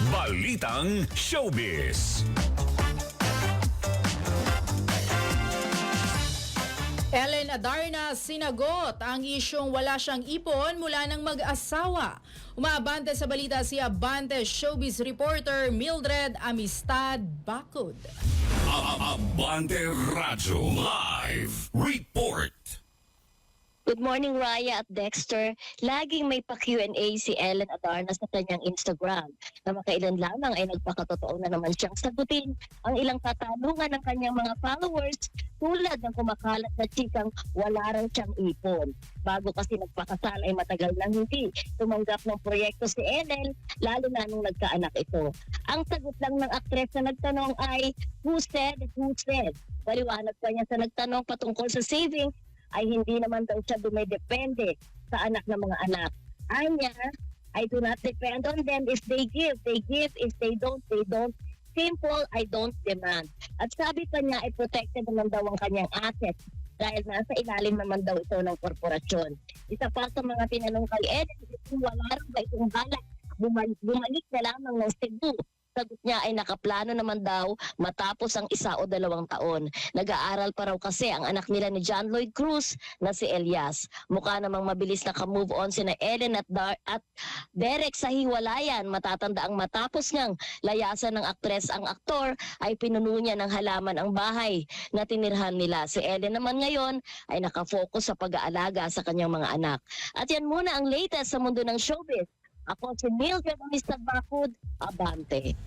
Balitang Showbiz. Ellen Adarna sinagot ang isyong wala siyang ipon mula ng mag-asawa. Umaabante sa balita si Abante Showbiz reporter Mildred Amistad Bacud. Abante Radyo Live Report. Good morning, Raya at Dexter. Laging may pa-Q&A si Ellen Adarna sa kanyang Instagram na makailan lamang ay nagpakatotoo na naman siyang sagutin ang ilang katanungan ng kanyang mga followers tulad ng kumakalat na chikang wala raw siyang ipon. Bago kasi nagpakasal ay matagal nang hindi tumanggap ng proyekto si Ellen, lalo na nung nagkaanak ito. Ang sagot lang ng aktres na nagtanong ay, who said? Paliwanag pa niya sa nagtanong patungkol sa saving ay hindi naman daw siya dumidepende sa anak ng mga anak. Anya, I do not depend on them. If they give, they give. If they don't, they don't. Simple, I don't demand. At sabi pa niya ay protected naman daw ang kanyang asset dahil nasa ilalim naman daw ito ng korporasyon. Isa pa sa mga tinanong kay Eden, kung wala rin ba itong balak, bumalik na lamang ng Cebu. Sagot niya ay nakaplano naman daw matapos ang 1 o 2 taon. Nag-aaral pa raw kasi ang anak nila ni John Lloyd Cruz na si Elias. Mukha namang mabilis na ka-move on sina Ellen at Derek sa hiwalayan. Matatanda ang matapos ngang layasan ng aktres ang aktor ay pinuno niya ng halaman ang bahay na tinirhan nila. Si Ellen naman ngayon ay nakafocus sa pag-aalaga sa kanyang mga anak. At yan muna ang latest sa mundo ng showbiz. Ako si Mildred Amistad Bacud, Abante.